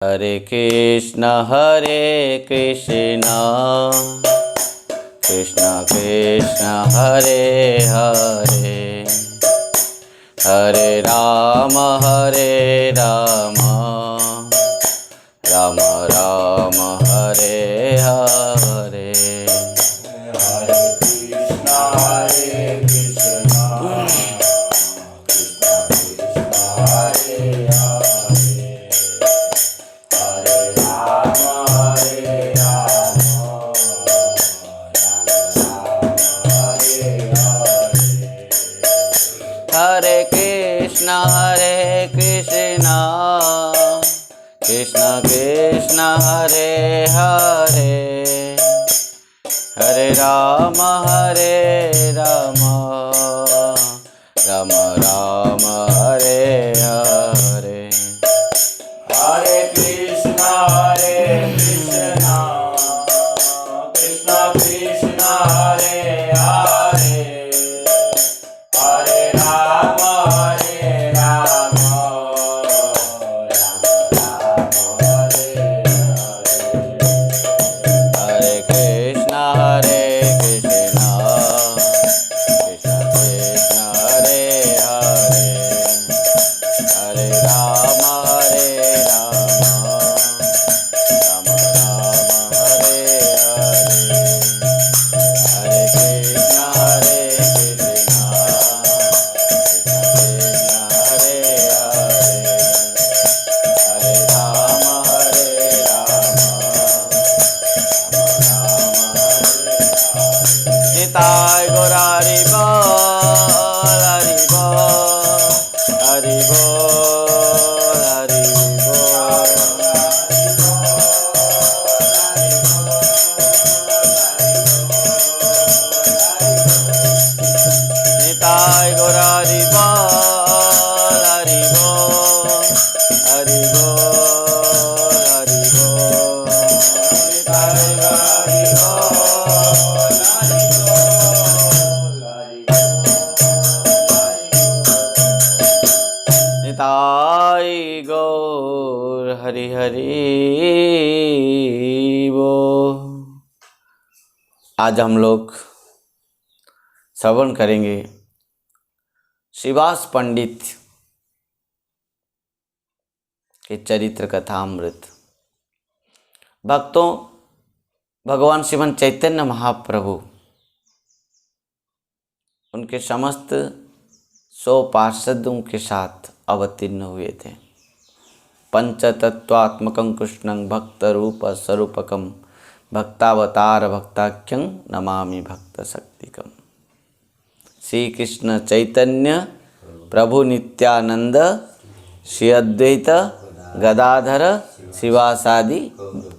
हरे कृष्ण कृष्ण कृष्ण हरे हरे, हरे राम राम राम हरे हरे। हरे कृष्ण कृष्ण हरे हरे, हरे राम हरे हरे। हरे कृष्ण कृष्ण कृष्ण हरे हरे, हरे राम राम राम हरे हरे। हरे कृष्ण कृष्ण कृष्ण हरे हरे, हरे राम राम हरे हरे। हरे कृष्ण कृष्ण कृष्ण हरे हरे, हरे राम राम राम हरे हरे। हरे कृष्ण कृष्ण हरे हरे, हरे राम निताय गौर हरि बोल हरि बोल हरि बोल हरि बोल। निताय गौर हरि बोल हरि बोल हरि बोल हरि बोल। निताय गौर हरि बोल निताय गौर हरि हरि बोल। आज हम लोग श्रवण करेंगे श्रीवास पंडित के चरित्र कथामृत। भक्तों, भगवान श्रीमन चैतन्य महाप्रभु उनके समस्त 100 पार्षदों के साथ अवतीर्ण हुए थे। पंचतत्वात्मकं कृष्णं भक्त रूप स्वरूपकं भक्तावतार भक्ताख्यं नमामि भक्त शक्तिकम। श्री कृष्ण चैतन्य प्रभु नित्यानंद श्री अद्वैत गदाधर शिवासादि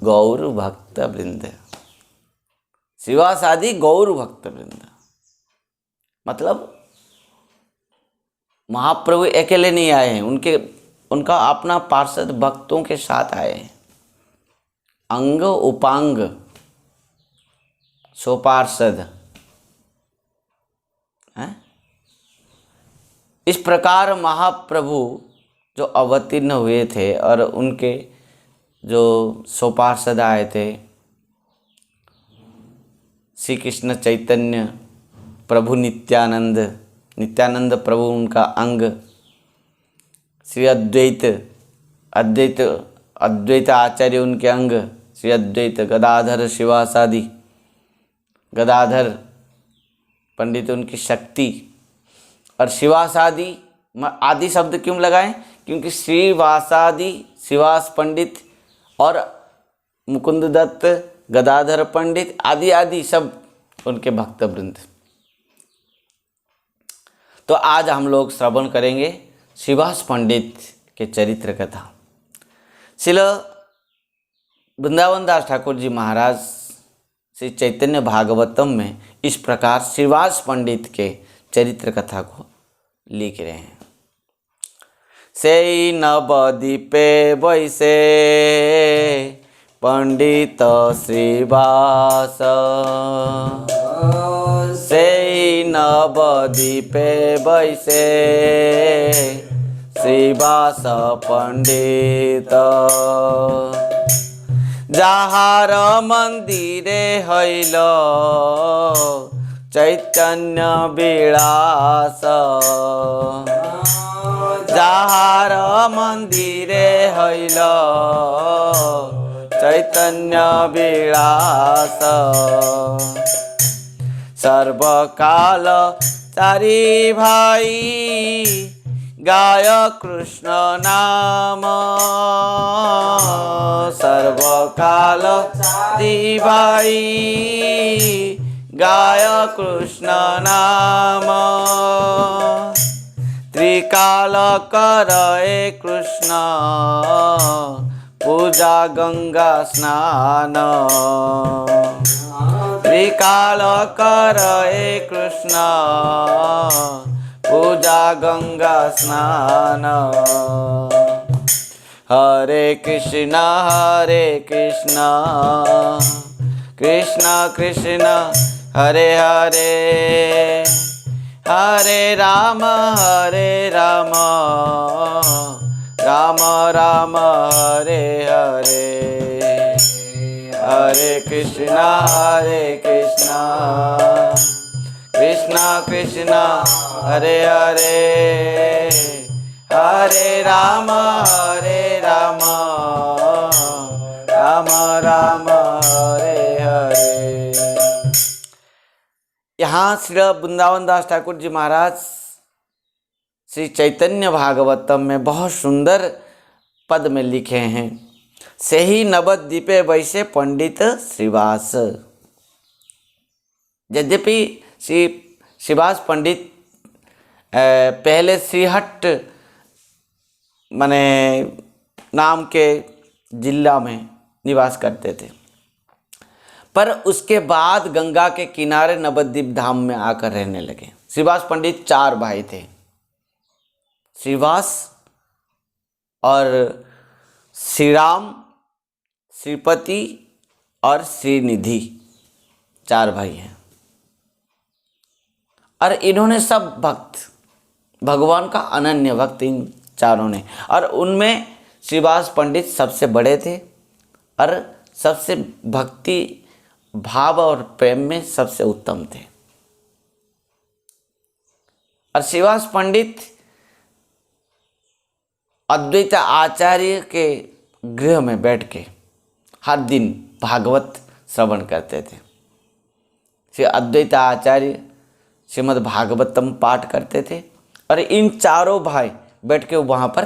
गौर भक्त वृंद। शिवासादि गौर भक्त वृंद मतलब महाप्रभु अकेले नहीं आए हैं, उनका अपना पार्षद भक्तों के साथ आए हैं। अंग उपांग 100 पार्षद हैं। इस प्रकार महाप्रभु जो अवतीर्ण हुए थे और उनके जो 100 पार्षद आए थे, श्री कृष्ण चैतन्य प्रभु नित्यानंद प्रभु उनका अंग, श्री अद्वैत आचार्य उनके अंग, श्री अद्वैत गदाधर शिवासादि गदाधर पंडित उनकी शक्ति। और शिवासादि आदि शब्द क्यों लगाएं? क्योंकि श्रीवासादि शिवास पंडित और मुकुंद दत्त गदाधर पंडित आदि आदि सब उनके भक्त वृंद। तो आज हम लोग श्रवण करेंगे श्रीवास पंडित के चरित्र कथा। श्रील वृंदावन दास ठाकुर जी महाराज श्री चैतन्य भागवतम में इस प्रकार श्रीवास पंडित के चरित्र कथा को लिख रहे हैं। से नवद्वीपे वैसे पंडित श्रीवास, से नवद्वीपे वैसे श्रीवास पंडित जाहार मंदिरे हईल चैतन्य विलास जाहार मंदिरे हईल चैतन्य विलास सर्वकाल चारि भाई गाय कृष्ण नाम सर्वकाल चारि भाई गाय कृष्ण नाम त्रिकाल करे कृष्ण पूजा गंगा स्नान त्रिकाल करे कृष्ण पूजा गंगा स्नान हरे कृष्ण कृष्ण कृष्ण हरे हरे हरे राम राम राम हरे हरे हरे कृष्ण कृष्ण कृष्ण हरे हरे हरे राम राम राम हरे हरे। यहाँ श्री वृंदावन दास ठाकुर जी महाराज श्री चैतन्य भागवतम में बहुत सुंदर पद में लिखे हैं, सेही नवद्वीपे वैसे पंडित श्रीवास। यद्यपि श्री श्रीवास पंडित पहले श्रीहट्ट माने नाम के जिला में निवास करते थे, पर उसके बाद गंगा के किनारे नवद्वीप धाम में आकर रहने लगे। श्रीवास पंडित 4 भाई थे, श्रीवास और श्रीराम, श्रीपति और श्रीनिधि 4 भाई हैं। और इन्होंने सब भक्त, भगवान का अनन्य भक्त इन चारों ने, और उनमें श्रीवास पंडित सबसे बड़े थे और सबसे भक्ति भाव और प्रेम में सबसे उत्तम थे। और श्रीवास पंडित अद्वैत आचार्य के गृह में बैठ के हर दिन भागवत श्रवण करते थे। श्री अद्वैत आचार्य श्रीमद् भागवतम पाठ करते थे और इन चारों भाई बैठ के वहाँ पर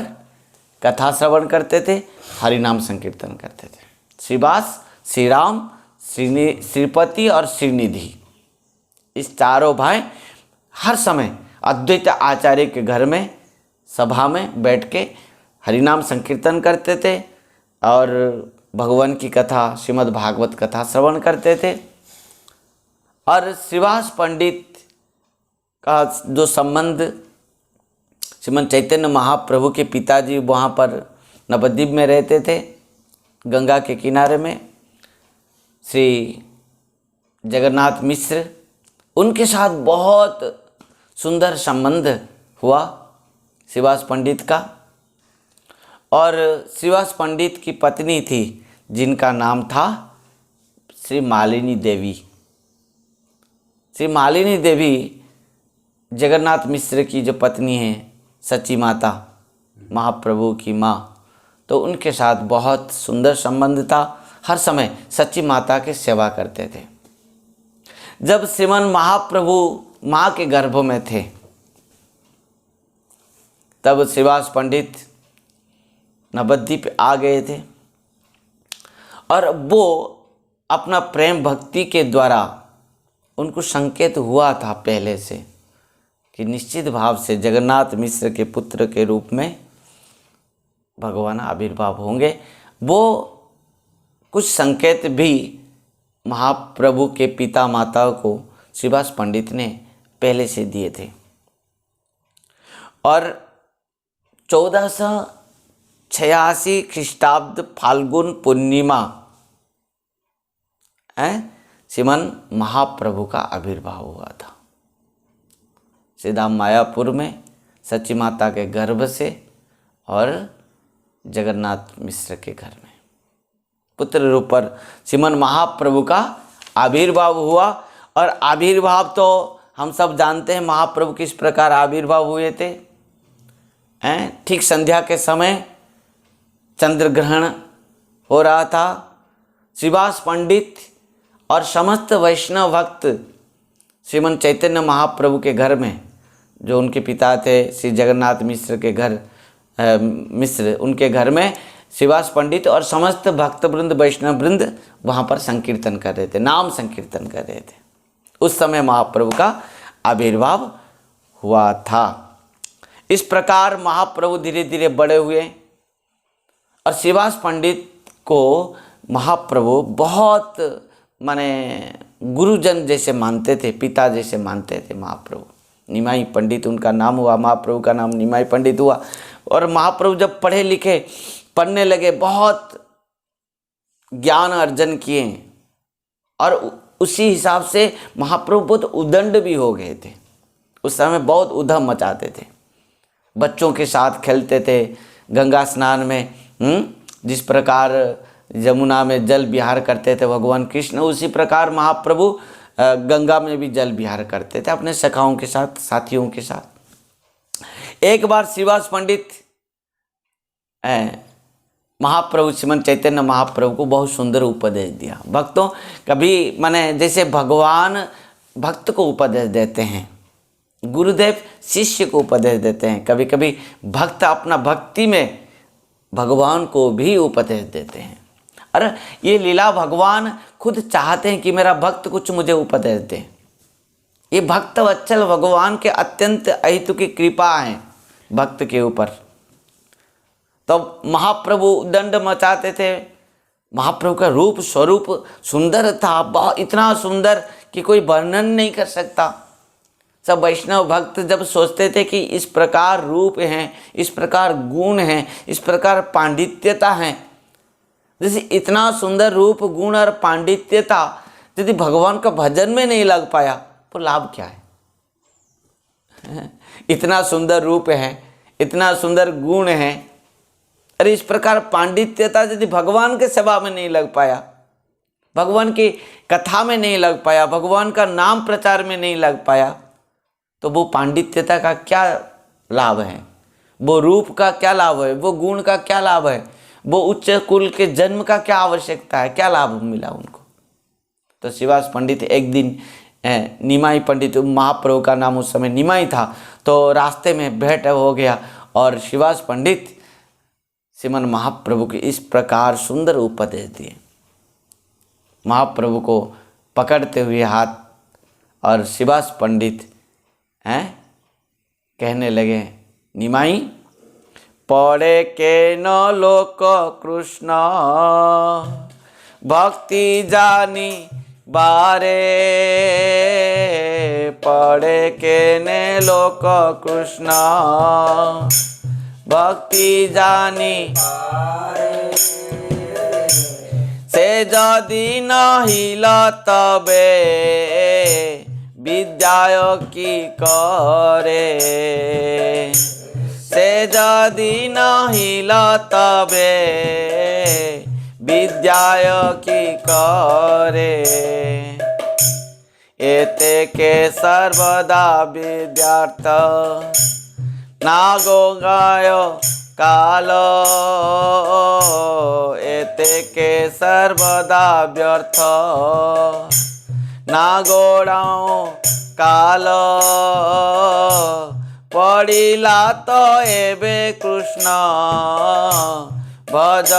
कथा श्रवण करते थे, हरि नाम संकीर्तन करते थे। श्रीवास, श्रीराम, श्रीपति और श्रीनिधि, इस चारों भाई हर समय अद्वैत आचार्य के घर में सभा में बैठ के हरिनाम संकीर्तन करते थे और भगवान की कथा, श्रीमद् भागवत कथा श्रवण करते थे। और श्रीवास पंडित का जो संबंध श्रीमद् चैतन्य महाप्रभु के पिताजी वहाँ पर नवद्वीप में रहते थे, गंगा के किनारे में, श्री जगन्नाथ मिश्र, उनके साथ बहुत सुंदर संबंध हुआ श्रीवास पंडित का। और श्रीवास पंडित की पत्नी थी जिनका नाम था श्री मालिनी देवी। श्री मालिनी देवी जगन्नाथ मिश्र की जो पत्नी है, सच्ची माता, महाप्रभु की माँ, तो उनके साथ बहुत सुंदर संबंध था। हर समय सच्ची माता की सेवा करते थे। जब श्रीमन महाप्रभु माँ के गर्भ में थे तब श्रीवास पंडित नवद्वीप आ गए थे और वो अपना प्रेम भक्ति के द्वारा उनको संकेत हुआ था पहले से कि निश्चित भाव से जगन्नाथ मिश्र के पुत्र के रूप में भगवान आविर्भाव होंगे। वो कुछ संकेत भी महाप्रभु के पिता माता को श्रीवास पंडित ने पहले से दिए थे। और 1486 ख्रीष्टाब्द फाल्गुन पूर्णिमा श्रीमन महाप्रभु का आविर्भाव हुआ था। श्रीधाम मायापुर में सच्ची माता के गर्भ से और जगन्नाथ मिश्र के घर में पुत्र रूप पर श्रीमन महाप्रभु का आविर्भाव हुआ। और आविर्भाव तो हम सब जानते हैं महाप्रभु किस प्रकार आविर्भाव हुए थे। ठीक संध्या के समय चंद्र ग्रहण हो रहा था। श्रीवास पंडित और समस्त वैष्णव भक्त श्रीमन चैतन्य महाप्रभु के घर में, जो उनके पिता थे श्री जगन्नाथ मिश्र के घर मिश्र, उनके घर में श्रीवास पंडित और समस्त भक्त वृंद वैष्णव वृंद वहाँ पर संकीर्तन कर रहे थे, नाम संकीर्तन कर रहे थे। उस समय महाप्रभु का आविर्भाव हुआ था। इस प्रकार महाप्रभु धीरे धीरे बड़े हुए और श्रीवास पंडित को महाप्रभु बहुत माने गुरुजन जैसे मानते थे, पिता जैसे मानते थे महाप्रभु। निमाई पंडित उनका नाम हुआ, महाप्रभु का नाम निमाई पंडित हुआ। और महाप्रभु जब पढ़े लिखे पढ़ने लगे, बहुत ज्ञान अर्जन किए और उसी हिसाब से महाप्रभु बहुत उदंड भी हो गए थे। उस समय बहुत उधम मचाते थे, बच्चों के साथ खेलते थे गंगा स्नान में। जिस प्रकार यमुना में जल विहार करते थे भगवान कृष्ण, उसी प्रकार महाप्रभु गंगा में भी जल विहार करते थे अपने सखाओं के साथ, साथियों के साथ। एक बार श्रीवास पंडित महाप्रभु श्रीमन चैतन्य महाप्रभु को बहुत सुंदर उपदेश दिया। भक्तों, कभी माने जैसे भगवान भक्त को उपदेश देते हैं, गुरुदेव शिष्य को उपदेश देते हैं, कभी कभी भक्त अपना भक्ति में भगवान को भी उपदेश देते हैं। अरे ये लीला भगवान खुद चाहते हैं कि मेरा भक्त कुछ मुझे उपदेश दे। ये भक्त वत्सल भगवान के अत्यंत अहितु की कृपा है भक्त के ऊपर। तो महाप्रभु दंड मचाते थे। महाप्रभु का रूप स्वरूप सुंदर था, बहुत इतना सुंदर कि कोई वर्णन नहीं कर सकता। सब वैष्णव भक्त जब सोचते थे कि इस प्रकार रूप हैं, इस प्रकार गुण हैं, इस प्रकार पांडित्यता है, जैसे इतना सुंदर रूप गुण और पांडित्यता यदि भगवान का भजन में नहीं लग पाया तो लाभ क्या है। इतना सुंदर रूप है, इतना सुंदर गुण है, अरे इस प्रकार पांडित्यता यदि भगवान के सेवा में नहीं लग पाया, भगवान की कथा में नहीं लग पाया, भगवान का नाम प्रचार में नहीं लग पाया, तो वो पांडित्यता का क्या लाभ है, वो रूप का क्या लाभ है, वो गुण का क्या लाभ है, वो उच्च कुल के जन्म का क्या आवश्यकता है, क्या लाभ मिला उनको। तो श्रीवास पंडित एक दिन निमाई पंडित, महाप्रभु का नाम उस समय निमाई था, तो रास्ते में भेंट हो गया और श्रीवास पंडित श्रीमन महाप्रभु के इस प्रकार सुंदर उपदेश दिए। महाप्रभु को पकड़ते हुए हाथ और श्रीवास पंडित कहने लगे, निमाई पढ़े के न लोक कृष्ण भक्ति जानी बारे, पढ़े के ने लोक कृष्ण भक्ति जानी से जदि नहिल तबे विद्याय की करे, से जदि नहिल तबे विद्याय की करे, एते के सर्वदा विद्यार्थ नागो गायो कालो, एते के सर्वदा व्यर्थ नागोड़ाओ कालो, पड़िला तो एबे कृष्ण भज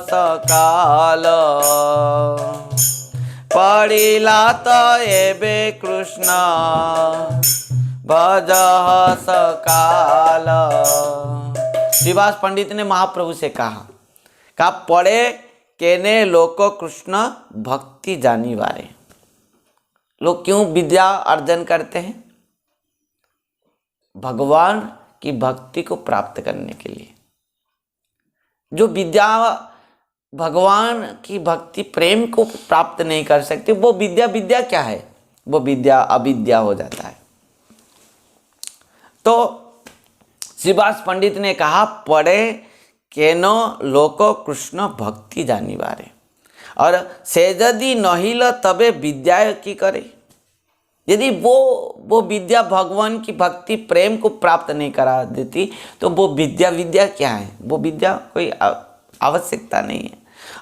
सकाल, पड़िला तो एबे कृष्ण भज सकाल। श्रीवास पंडित ने महाप्रभु से कहा पढ़े केने लोको कृष्ण भक्ति जानी वारे। लोग क्यों विद्या अर्जन करते हैं? भगवान की भक्ति को प्राप्त करने के लिए। जो विद्या भगवान की भक्ति प्रेम को प्राप्त नहीं कर सकती, वो विद्या क्या है? वो विद्या अविद्या हो जाता है। तो श्रीवास पंडित ने कहा, पढ़े केनो लोको कृष्ण भक्ति जानी बारे, और से यदि नहिल तबे विद्या की करे। यदि वो विद्या भगवान की भक्ति प्रेम को प्राप्त नहीं करा देती तो वो विद्या क्या है, वो विद्या कोई आवश्यकता नहीं है।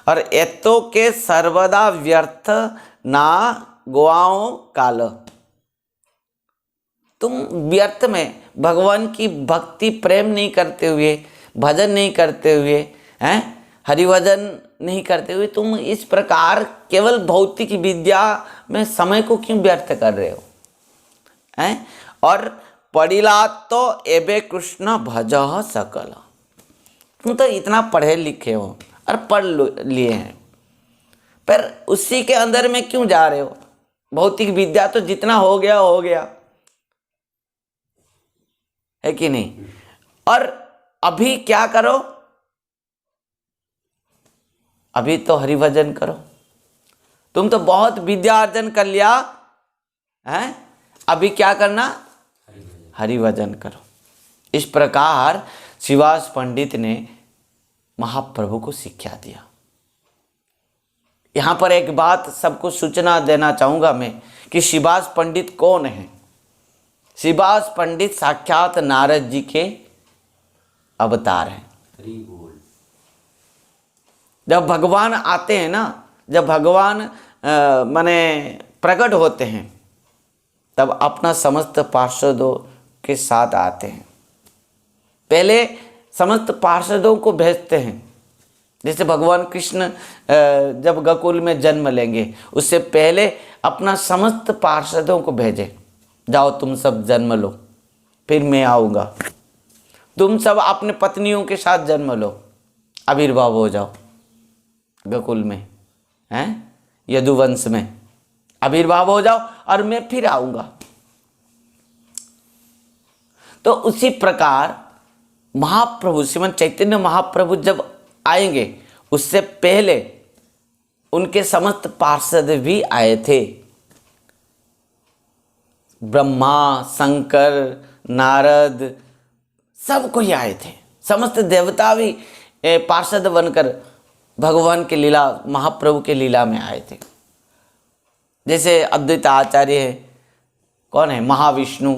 और एतो के सर्वदा व्यर्थ ना गुआओ काल, तुम व्यर्थ में भगवान की भक्ति प्रेम नहीं करते हुए, भजन नहीं करते हुए, हैं हरिभजन नहीं करते हुए, तुम इस प्रकार केवल भौतिक विद्या में समय को क्यों व्यर्थ कर रहे हो, हैं? और पढ़िला तो एबे कृष्ण भजह सकल, तुम तो इतना पढ़े लिखे हो और पढ़ लिए हैं, पर उसी के अंदर में क्यों जा रहे हो? भौतिक विद्या तो जितना हो गया है कि नहीं। और अभी क्या करो, अभी तो हरिभजन करो। तुम तो बहुत विद्या अर्जन कर लिया है, अभी क्या करना, हरिभजन करो। इस प्रकार श्रीवास पंडित ने महाप्रभु को शिक्षा दिया। यहाँ पर एक बात सबको सूचना देना चाहूँगा मैं कि श्रीवास पंडित कौन है। श्रीवास पंडित साक्षात नारद जी के अवतार हैं। जब भगवान आते हैं ना, जब भगवान माने प्रकट होते हैं, तब अपना समस्त पार्षदों के साथ आते हैं। पहले समस्त पार्षदों को भेजते हैं। जैसे भगवान कृष्ण जब गोकुल में जन्म लेंगे, उससे पहले अपना समस्त पार्षदों को भेजे, जाओ तुम सब जन्म लो, फिर मैं आऊँगा। तुम सब अपने पत्नियों के साथ जन्म लो, आविर्भाव हो जाओ गोकुल में, हैं यदुवंश में आविर्भाव हो जाओ, और मैं फिर आऊँगा। तो उसी प्रकार महाप्रभु श्रीमन चैतन्य महाप्रभु जब आएंगे, उससे पहले उनके समस्त पार्षद भी आए थे। ब्रह्मा, शंकर, नारद, सब कोई आए थे। समस्त देवता भी पार्षद बनकर भगवान के लीला, महाप्रभु के लीला में आए थे। जैसे अद्वैत आचार्य है, कौन है, महाविष्णु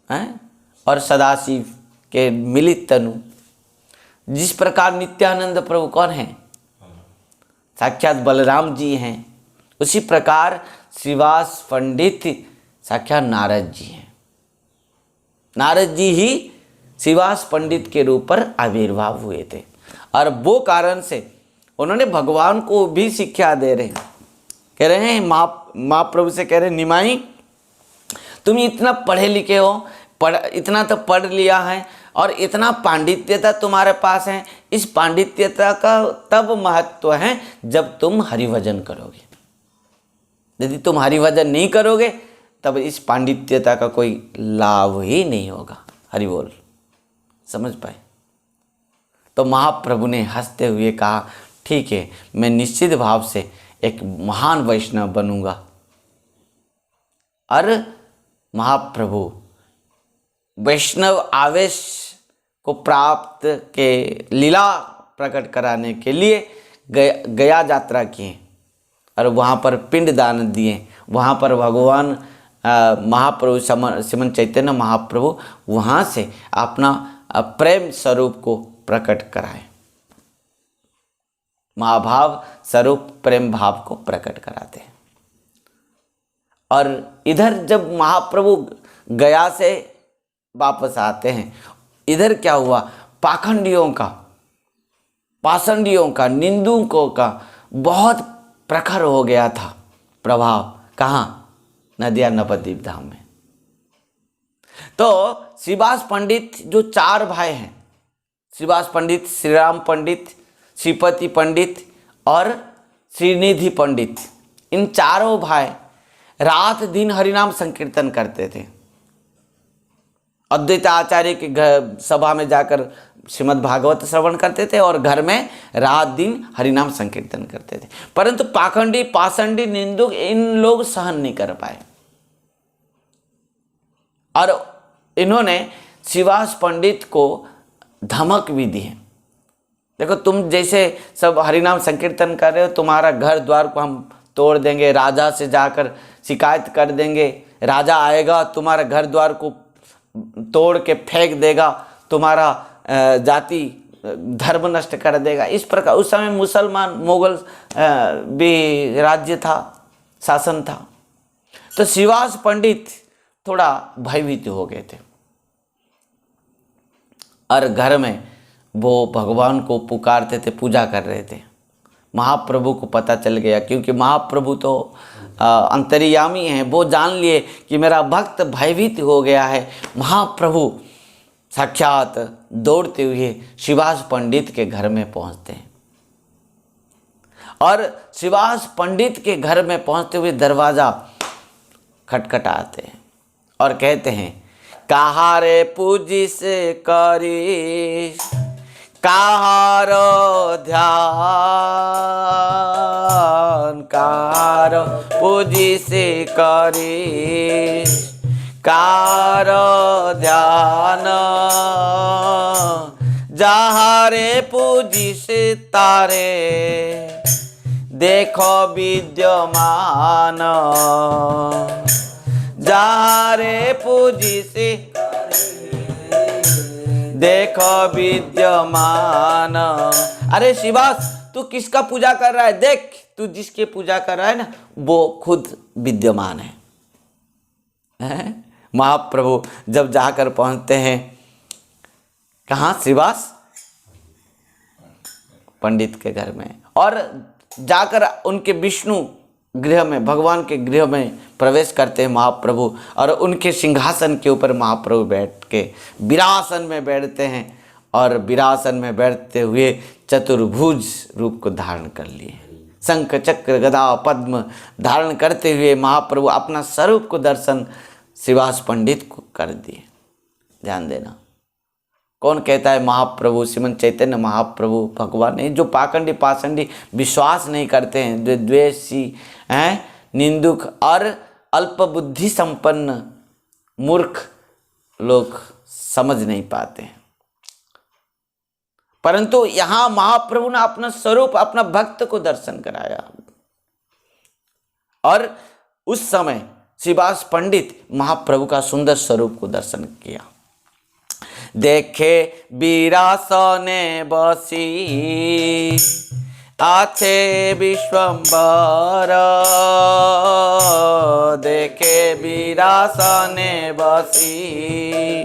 हैं, और सदाशिव के मिलित तनु। जिस प्रकार नित्यानंद प्रभु कौन है, साक्षात बलराम जी हैं, उसी प्रकार श्रीवास पंडित साक्षात नारद जी हैं। नारद जी ही श्रीवास पंडित के रूप पर आविर्भाव हुए थे, और वो कारण से उन्होंने भगवान को भी शिक्षा दे रहे हैं। कह रहे हैं महाप्रभु से कह रहे हैं, निमाई तुम इतना पढ़े लिखे हो, इतना तो पढ़ लिया है, और इतना पांडित्यता तुम्हारे पास है। इस पांडित्यता का तब महत्व है जब तुम हरिभजन करोगे। यदि तुम हरिभजन नहीं करोगे तब इस पांडित्यता का कोई लाभ ही नहीं होगा। हरि बोल, समझ पाए। तो महाप्रभु ने हंसते हुए कहा, ठीक है, मैं निश्चित भाव से एक महान वैष्णव बनूंगा। और महाप्रभु वैष्णव आवेश को प्राप्त के लीला प्रकट कराने के लिए गया यात्रा किए, और वहाँ पर पिंड दान दिए। वहाँ पर भगवान महाप्रभु श्रीमन चैतन्य महाप्रभु वहाँ से अपना प्रेम स्वरूप को प्रकट कराए। महाभाव स्वरूप प्रेम भाव को प्रकट कराते हैं। और इधर जब महाप्रभु गया से वापस आते हैं, इधर क्या हुआ, पाखंडियों का, पाषंडियों का, निंदुकों का बहुत प्रखर हो गया था प्रभाव। कहाँ, नदिया नवद्वीप धाम में। तो श्रीवास पंडित जो चार भाई हैं, श्रीवास पंडित, श्रीराम पंडित, श्रीपति पंडित और श्रीनिधि पंडित, इन चारों भाई रात दिन हरिनाम संकीर्तन करते थे। अद्वैत आचार्य के सभा में जाकर श्रीमद् भागवत श्रवण करते थे, और घर में रात दिन हरिनाम संकीर्तन करते थे। परंतु पाखंडी, पाषंडी, निंदुक इन लोग सहन नहीं कर पाए, और इन्होंने श्रीवास पंडित को धमक भी दी है। देखो, तुम जैसे सब हरिनाम संकीर्तन कर रहे हो, तुम्हारा घर द्वार को हम तोड़ देंगे, राजा से जाकर शिकायत कर देंगे, राजा आएगा तुम्हारा घर द्वार को तोड़ के फेंक देगा, तुम्हारा जाति धर्म नष्ट कर देगा। इस प्रकार उस समय मुसलमान मुगल भी राज्य था, शासन था। तो श्रीवास पंडित थोड़ा भयभीत हो गए थे और घर में वो भगवान को पुकारते थे, पूजा कर रहे थे। महाप्रभु को पता चल गया, क्योंकि महाप्रभु तो अंतर्यामी हैं। वो जान लिए कि मेरा भक्त भयभीत हो गया है। महाप्रभु साक्षात दौड़ते हुए श्रीवास पंडित के घर में पहुंचते हैं और श्रीवास पंडित के घर में पहुंचते हुए दरवाज़ा खटखटाते हैं और कहते हैं, कहा रे पूजी से करी कहारो ध्यान, कहारो पूजी से करी कहारो ध्यान, जहारे पूजी से तारे देखो विद्यमान, जहारे पूजी से देखो विद्यमान। अरे श्रीवास, तू किसका पूजा कर रहा है? देख, तू जिसके पूजा कर रहा है ना, वो खुद विद्यमान है। महाप्रभु जब जाकर पहुंचते हैं, कहाँ? श्रीवास पंडित के घर में, और जाकर उनके विष्णु गृह में, भगवान के गृह में प्रवेश करते हैं महाप्रभु, और उनके सिंहासन के ऊपर महाप्रभु बैठ के विरासन में बैठते हैं, और विरासन में बैठते हुए चतुर्भुज रूप को धारण कर लिए। शंख चक्र गदा पद्म धारण करते हुए महाप्रभु अपना स्वरूप को दर्शन श्रीवास पंडित को कर दिए। ध्यान देना, कौन कहता है महाप्रभु? श्रीमन चैतन्य महाप्रभु भगवान नहीं। जो पाखंडी पाषंडी विश्वास नहीं करते हैं, जो द्वेषी हैं, निंदुक और अल्प बुद्धि संपन्न मूर्ख लोग समझ नहीं पाते हैं। परंतु यहाँ महाप्रभु ने अपना स्वरूप, अपना भक्त को दर्शन कराया, और उस समय श्रीवास पंडित महाप्रभु का सुंदर स्वरूप को दर्शन किया। देखे विरासने बसी आथे विश्वम्बर, देखे विरासने बसी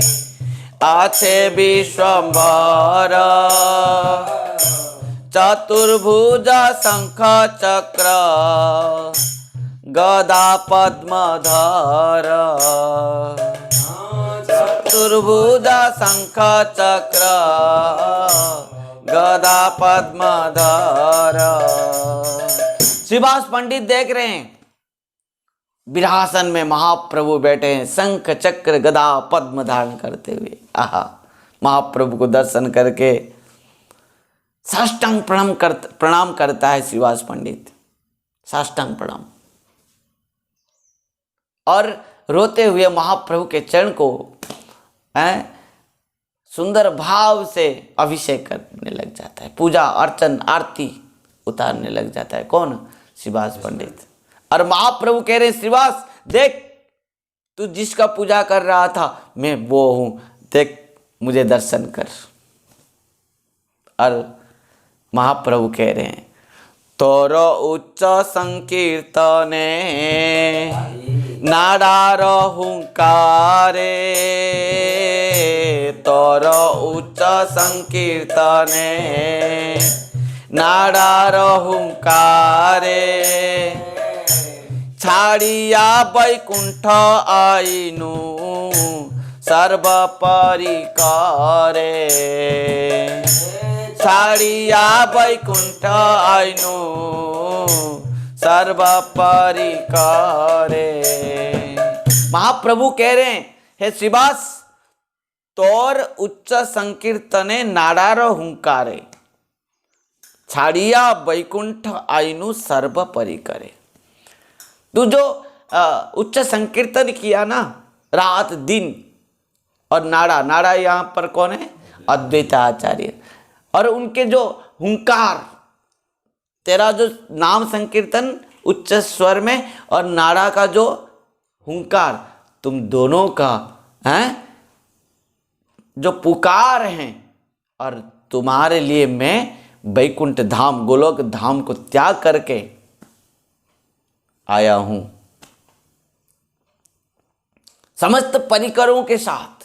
आथे विश्वम्बर, चतुर्भुज शंख चक्र गदा पद्मधर, चतुर्भुज शंख चक्र गदा पद्मधर। श्रीवास पंडित देख रहे हैं, विरासन में महाप्रभु बैठे हैं, शंख चक्र गदा पद्म धारण करते हुए। आहा, महाप्रभु को दर्शन करके साष्टांग प्रणाम करता है श्रीवास पंडित, साष्टांग प्रणाम, और रोते हुए महाप्रभु के चरण को सुंदर भाव से अभिषेक करने लग जाता है, पूजा अर्चन आरती उतारने लग जाता है। कौन? श्रीवास पंडित। और महाप्रभु कह रहे हैं, श्रीवास देख, तू जिसका पूजा कर रहा था मैं वो हूं, देख मुझे दर्शन कर। और महाप्रभु कह रहे हैं, तोरो उच्च संकीर्तने नाडार हुंकारे, तोरो उच्च संकीर्तने नाडार हुंकारे, छाड़िया वैकुंठ आइनु सर्व परिकारे, छाड़िया वैकुंठ आइनु सर्व परिकारे। महाप्रभु कह रहे हैं, हे श्रीवास, तोर उच्च संकीर्तने नाडार हुंकारे, छाड़िया वैकुंठ आइनु सर्व परिकारे। तू जो उच्च संकीर्तन किया ना, रात दिन और नाड़ा, नाड़ा यहाँ पर कौन है? अद्वैत आचार्य। और उनके जो हुंकार, तेरा जो नाम संकीर्तन उच्च स्वर में और नाड़ा का जो हुंकार, तुम दोनों का है जो पुकार हैं, और तुम्हारे लिए मैं वैकुंठ धाम, गोलोक धाम को त्याग करके आया हूं समस्त परिकरों के साथ,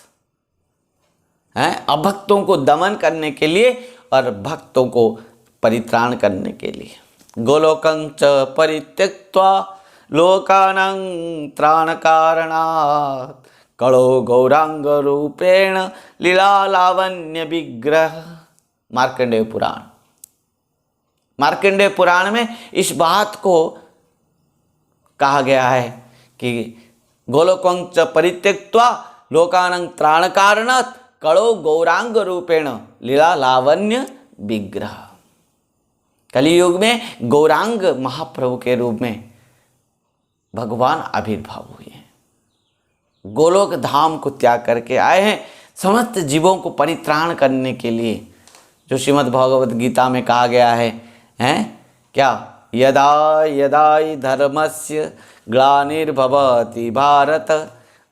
हैं, अभक्तों को दमन करने के लिए और भक्तों को परित्राण करने के लिए। गोलोकं च परित्यक्त्वा लोकानां त्राणकारणात् कलो गौरांग रूपेण लीला लावण्य विग्रह। मार्कंडेय पुराण, मार्कंडेय पुराण में इस बात को कहा गया है कि गोलोकं च परित्यक्त्वा लोकानां त्राणकारणात् कलो गौरांग रूपेण लीला लावण्य विग्रह। कलियुग में गौरांग महाप्रभु के रूप में भगवान आविर्भाव हुए हैं, गोलोक धाम को त्याग करके आए हैं समस्त जीवों को परित्राण करने के लिए। जो श्रीमद् भगवद गीता में कहा गया है, हैं क्या? यदा यदा हि धर्मस्य ग्लानिर्भवति भारत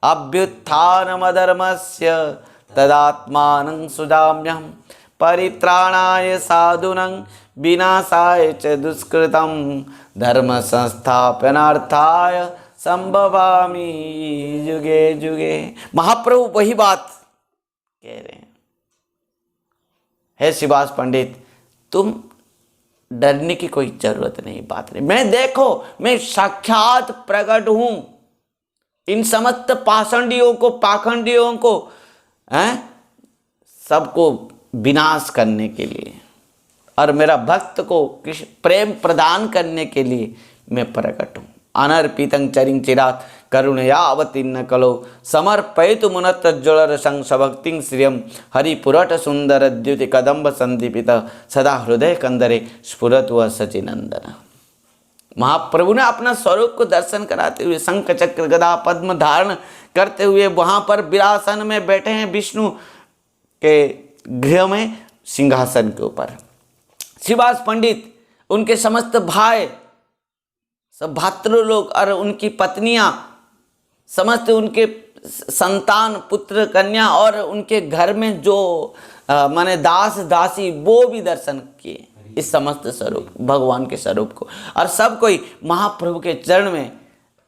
अभ्युत्थानमधर्मस्य तदात्मानं सृजाम्यहं परित्राणाय साधूनां विनाशाय च दुष्कृतं धर्म संस्थापनार्थाय संभवामि युगे युगे। महाप्रभु वही बात कह रहे हैं। हे श्रीवास पंडित, तुम डरने की कोई जरूरत नहीं, बात नहीं। मैं देखो, मैं साक्षात प्रकट हूं इन समस्त पाषंडियों को, पाखंडियों को, सबको विनाश करने के लिए, और मेरा भक्त को प्रेम प्रदान करने के लिए मैं प्रकट हूँ। अनर्पितं चरिं चिरात् करुणयावतीर्न कलो समर्पयतु मुनतज्ज्वलरसं सभक्तिं श्रियं हरिपुरट सुंदर द्युति कदम्ब संदीपित सदा हृदय कंदरे स्फुरतु वह सचिनंदन। महाप्रभु ने अपना स्वरूप को दर्शन कराते हुए शंख चक्र गदा पद्म धारण करते हुए वहां पर विरासन में बैठे हैं, विष्णु के गृह में सिंहासन के ऊपर। श्रीवास पंडित, उनके समस्त भाई, सब भातृ लोग और उनकी पत्नियां, समस्त उनके संतान, पुत्र कन्या और उनके घर में जो माने दास दासी, वो भी दर्शन किए इस समस्त स्वरूप, भगवान के स्वरूप को। और सब कोई महाप्रभु के चरण में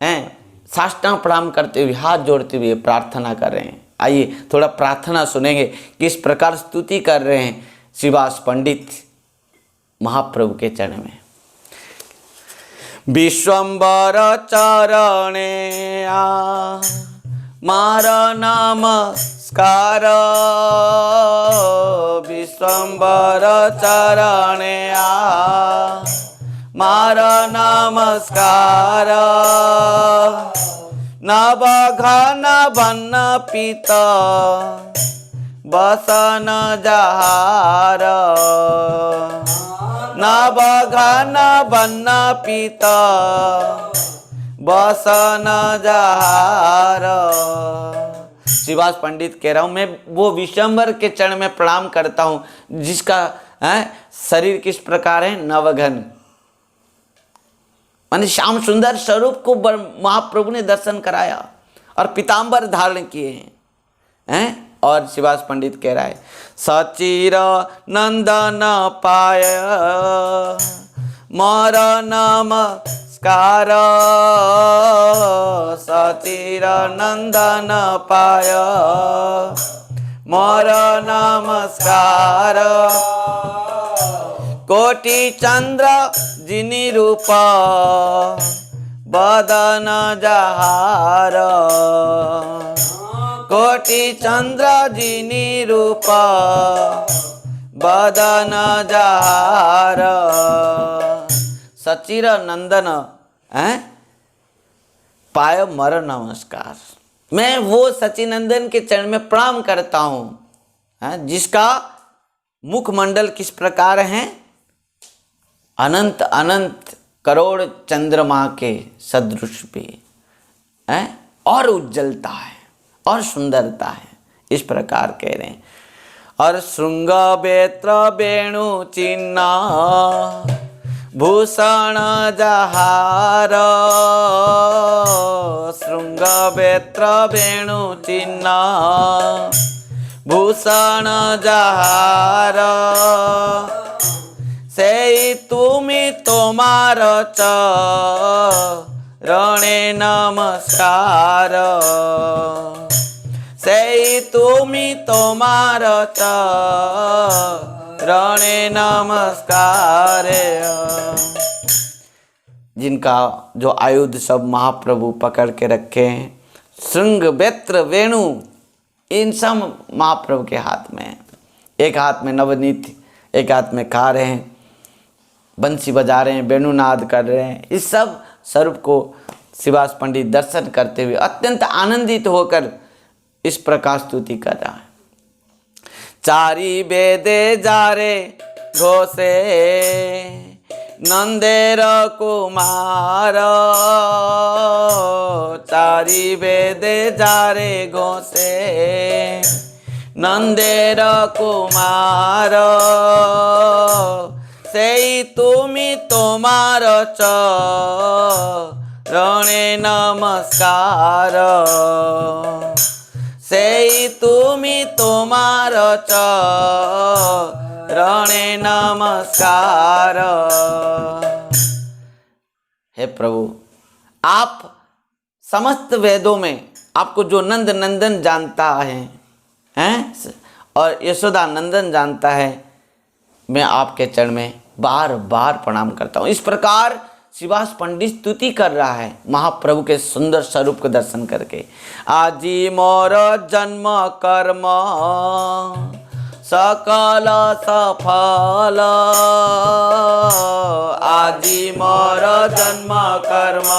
हैं साष्टांग प्रणाम करते हुए, हाथ जोड़ते हुए प्रार्थना कर रहे हैं। आइए थोड़ा प्रार्थना सुनेंगे, किस प्रकार स्तुति कर रहे हैं श्रीवास पंडित महाप्रभु के चरण में। विश्वम्बर चरणे मार नमस्कार, विश्वम्बर चरणे मार नमस्कार, नवघन बन पीत बसन जहार, नवघन बन पीत बसन जहार। श्रीवास पंडित कह रहा हूं, मैं वो विश्वम्बर के चरण में प्रणाम करता हूं जिसका शरीर किस प्रकार है? नवघन, माने श्याम सुंदर स्वरूप को महाप्रभु ने दर्शन कराया और पीतांबर धारण किए हैं। और श्रीवास पंडित कह रहा है, सचिर नंदन पाय मोर नमस्कार, सचिर नंदन पाय मोर नमस्कार, कोटि चंद्र जिनि रूप बदन जहार, कोटि चंद्र जिनि रूप बदन जहार, सचिर नंदन पाय मर नमस्कार। मैं वो सचिनंदन के चरण में प्रणाम करता हूँ जिसका मुखमंडल किस प्रकार है? अनंत अनंत करोड़ चंद्रमा के सदृश भी है और उज्जवलता है और सुंदरता है। इस प्रकार कह रहे हैं। और श्रृंग बेत्र वेणु चिन्ह भूषण जहार, श्रृंग बेत्र वेणु चिन्ह भूषण जहार, सेई तुमी तोमार चरणे नमस्कार, सेई तुमी तोमार चरणे नमस्कार। जिनका जो आयुध सब महाप्रभु पकड़ के रखे हैं, श्रृंग बेत्र वेणु, इन सब महाप्रभु के हाथ में है। एक हाथ में नवनीत, एक हाथ में खा रहे हैं, बंसी बजा रहे हैं, वेणुनाद कर रहे हैं। इस सब स्वरूप को श्रीवास पंडित दर्शन करते हुए अत्यंत आनंदित होकर इस प्रकार स्तुति कर रहा है। चारी बेदे जारे घोषे नंदेर कुमार, चारी बेदे जारे घोषे नंदेर कुमार, सेई तुमी तोमार चरणे नमस्कार, सेई तुमी तोमार चरणे नमस्कार। हे प्रभु, आप समस्त वेदों में आपको जो नंद नंदन जानता है, हैं, और यशोदा नंदन जानता है, मैं आपके चरण में बार बार प्रणाम करता हूँ। इस प्रकार श्रीवास पंडित स्तुति कर रहा है महाप्रभु के सुंदर स्वरूप को दर्शन करके। आजी मोर जन्म कर्म सकल सफल, आजी मोर जन्म कर्म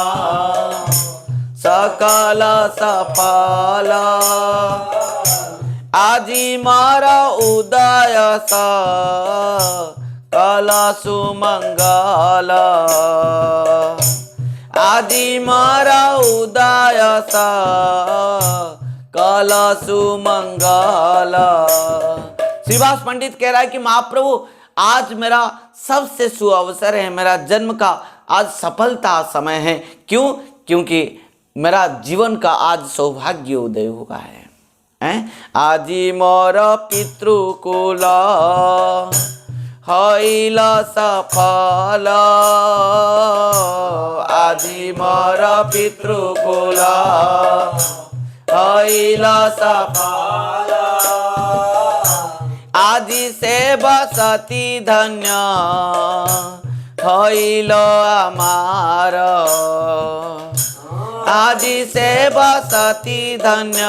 सकल सफल, आजी मोर उदय सकल सुमंगल, आजी मोर उदय सकल सुमंगल। श्रीवास पंडित कह रहा है कि महाप्रभु, आज मेरा सबसे सुअवसर है, मेरा जन्म का आज सफलता समय है। क्यों? क्योंकि मेरा जीवन का आज सौभाग्य उदय हुआ है। आजी मोर पितृकुल हईल सफल, आजी मोर पितृकुल हईल सफल, आजी से बसती धन्य हईल आमार, आजी से बसती धन्य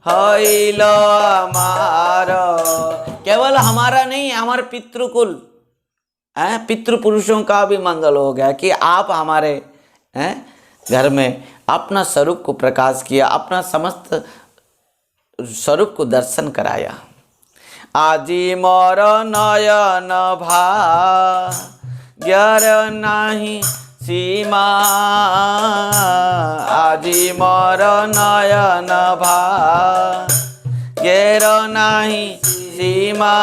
हईल आमार। केवल हमारा नहीं, हमारे पितृकुल, पितृपुरुषों का भी मंगल हो गया कि आप हमारे घर में अपना स्वरूप को प्रकाश किया, अपना समस्त स्वरूप को दर्शन कराया। आजी मोर नयन भाग्यर नाही सीमा, आजी मोर नयन भाग्यर नाही सीमा,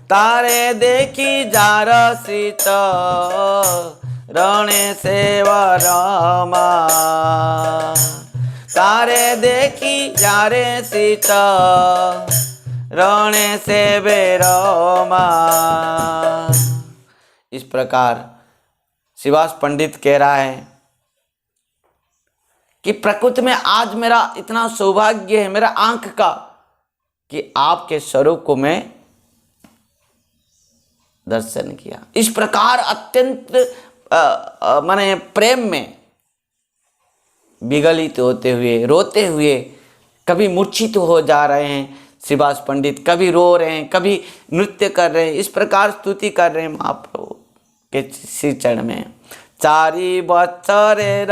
तारे देखी जार सीत रणे सेवरमा, तारे देखी जारे सीत रणे सेवरमा। इस प्रकार श्रीवास पंडित कह रहा है कि प्रकृति में आज मेरा इतना सौभाग्य है, मेरा आंख का, कि आपके स्वरूप को मैं दर्शन किया। इस प्रकार अत्यंत माने प्रेम में विगलित होते हुए, रोते हुए, कभी मूर्छित हो जा रहे हैं श्रीवास पंडित, कभी रो रहे हैं, कभी नृत्य कर रहे हैं, इस प्रकार स्तुति कर रहे हैं महाप्रभु के श्री चरण में। चारी बच्चरेर,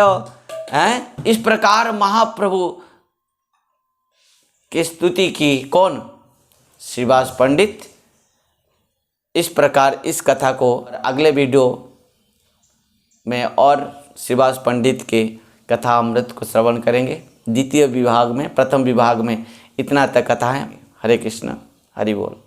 इस प्रकार महाप्रभु की स्तुति की कौन? श्रीवास पंडित। इस प्रकार इस कथा को अगले वीडियो में और श्रीवास पंडित के कथा अमृत को श्रवण करेंगे। द्वितीय विभाग में, प्रथम विभाग में इतना तक कथा है। हरे कृष्ण, हरि बोल।